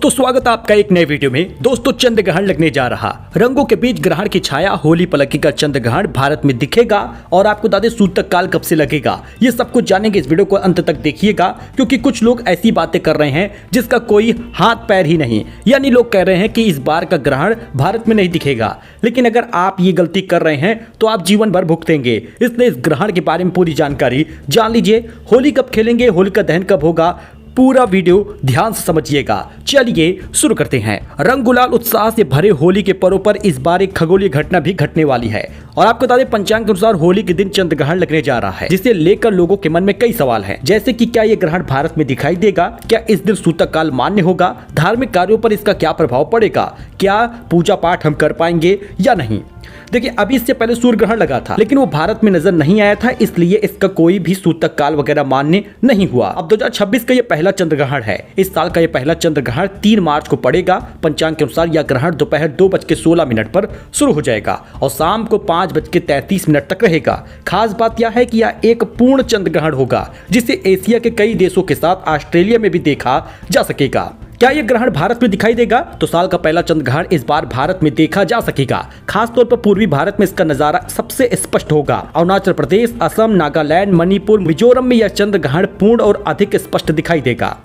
दोस्तों स्वागत है आपका एक नए वीडियो में। दोस्तों चंद्र ग्रहण लगने जा रहा, रंगों के बीच ग्रहण की छाया, होली पलकी का चंद्र ग्रहण भारत में दिखेगा और आपको बता दें सूतक काल कब से लगेगा, ये सब कुछ जानेंगे। इस वीडियो को अंत तक देखिएगा क्योंकि कुछ लोग ऐसी बातें कर रहे हैं जिसका कोई हाथ पैर ही नहीं। यानी लोग कह रहे हैं कि इस बार का ग्रहण भारत में नहीं दिखेगा, लेकिन अगर आप ये गलती कर रहे हैं तो आप जीवन भर भुगतेंगे। इसलिए इस ग्रहण के बारे में पूरी जानकारी जान लीजिए। होली कब खेलेंगे, होलिका दहन कब होगा, पूरा वीडियो ध्यान से समझिएगा। चलिए शुरू करते हैं। रंग गुलाल उत्साह से भरे होली के पर्व पर इस बार एक खगोलीय घटना भी घटने वाली है और आपको बता दें पंचांग के अनुसार होली के दिन चंद्र ग्रहण लगने जा रहा है, जिसे लेकर लोगों के मन में कई सवाल हैं। जैसे कि क्या यह ग्रहण भारत में दिखाई देगा, क्या इस दिन सूतक काल मान्य होगा, धार्मिक कार्यों पर इसका क्या प्रभाव पड़ेगा, क्या पूजा पाठ हम कर पाएंगे या नहीं। देखिए अभी इससे पहले सूर्य ग्रहण लगा था लेकिन वो भारत में नजर नहीं आया था, इसलिए इसका कोई भी सूतक काल वगैरह मान्य नहीं हुआ। अब 2026 का ये पहला चंद्र ग्रहण है। इस साल का ये पहला चंद्र ग्रहण 3 मार्च को पड़ेगा। पंचांग के अनुसार यह ग्रहण दोपहर 2:16 पर शुरू हो जाएगा और शाम को 5:33 तक रहेगा। खास बात यह है कि यह एक पूर्ण चंद्र ग्रहण होगा जिसे एशिया के कई देशों के साथ ऑस्ट्रेलिया में भी देखा जा सकेगा। क्या यह ग्रहण भारत में दिखाई देगा? तो साल का पहला चंद्र ग्रहण इस बार भारत में देखा जा सकेगा। खासतौर पर पूर्वी भारत में इसका नजारा सबसे स्पष्ट होगा। अरुणाचल प्रदेश, असम, नागालैंड, मणिपुर, मिजोरम में यह चंद्र ग्रहण पूर्ण और अधिक स्पष्ट दिखाई देगा।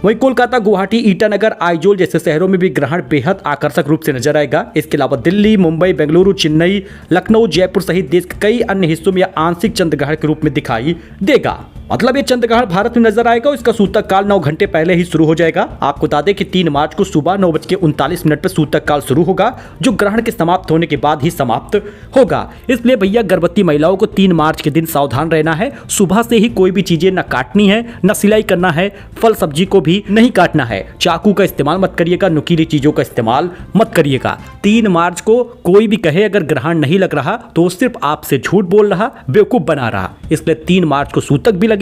वहीं कोलकाता, गुवाहाटी, ईटानगर, आइजोल जैसे शहरों में भी ग्रहण बेहद आकर्षक रूप से नजर आएगा। इसके अलावा दिल्ली, मुंबई, बेंगलुरु, चेन्नई, लखनऊ, जयपुर सहित देश के कई अन्य हिस्सों में आंशिक चंद्र ग्रहण के रूप में दिखाई देगा। मतलब ये चंद्र ग्रहण भारत में नजर आएगा और इसका सूतक काल 9 घंटे पहले ही शुरू हो जाएगा। आपको बता दें कि 3 मार्च को सुबह 9:39 पर सूतक काल शुरू होगा, जो ग्रहण के समाप्त होने के बाद ही समाप्त होगा। इसलिए भैया गर्भवती महिलाओं को 3 मार्च के दिन सावधान रहना है। सुबह से ही कोई भी चीजें न काटनी है, न सिलाई करना है, फल सब्जी को भी नहीं काटना है। चाकू का इस्तेमाल मत करिएगा, नुकीली चीजों का इस्तेमाल मत करिएगा। 3 मार्च को कोई भी कहे अगर ग्रहण नहीं लग रहा तो सिर्फ आपसे झूठ बोल रहा, बेवकूफ बना रहा। इसलिए 3 मार्च को सूतक भी लगेगा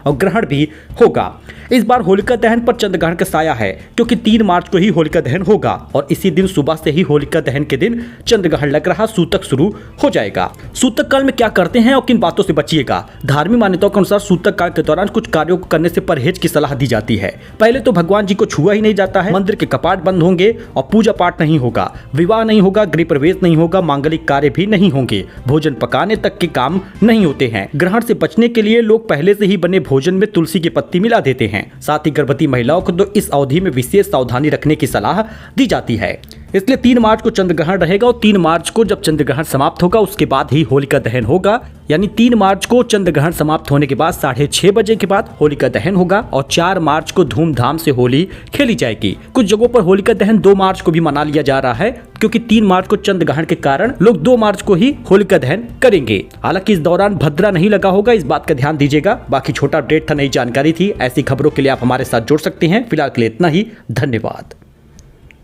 और ग्रहण भी होगा। इस बार होलिका दहन पर चंद्र ग्रहण का साया है क्योंकि 3 मार्च को ही होलिका दहन होगा और इसी दिन सुबह से ही होलिका दहन के दिन चंद्र ग्रहण लग रहा, सूतक शुरू हो जाएगा। सूतक काल में क्या करते हैं और किन बातों से बचिएगा? धार्मिक मान्यताओं के अनुसार सूतक काल के दौरान कुछ कार्यों को करने से परहेज की सलाह दी जाती है। पहले तो भगवान जी को छुआ ही नहीं जाता है, मंदिर के कपाट बंद होंगे और पूजा पाठ नहीं होगा, विवाह नहीं होगा, गृह प्रवेश नहीं होगा, मांगलिक कार्य भी नहीं होंगे, भोजन पकाने तक के काम नहीं होते हैं। ग्रहण से बचने के लिए लोग पहले से ही बने भोजन में तुलसी की पत्ती मिला देते हैं। साथ ही गर्भवती महिलाओं को तो इस अवधि में विशेष सावधानी रखने की सलाह दी जाती है। इसलिए 3 मार्च को चंद्र ग्रहण रहेगा और 3 मार्च को जब चंद्र ग्रहण समाप्त होगा उसके बाद ही होलिका दहन होगा। यानी 3 मार्च को चंद्र ग्रहण समाप्त होने के बाद 6:30 बजे के बाद होलिका दहन होगा और 4 मार्च को धूमधाम से होली खेली जाएगी। कुछ जगहों पर होलिका दहन 2 मार्च को भी मना लिया जा रहा है क्योंकि 3 मार्च को चंद्र ग्रहण के कारण लोग 2 मार्च को ही होलिका दहन करेंगे। हालांकि इस दौरान भद्रा नहीं लगा होगा, इस बात का ध्यान दीजिएगा। बाकी छोटा अपडेट था, नई जानकारी थी। ऐसी खबरों के लिए आप हमारे साथ जुड़ सकते हैं। फिलहाल के लिए इतना ही, धन्यवाद।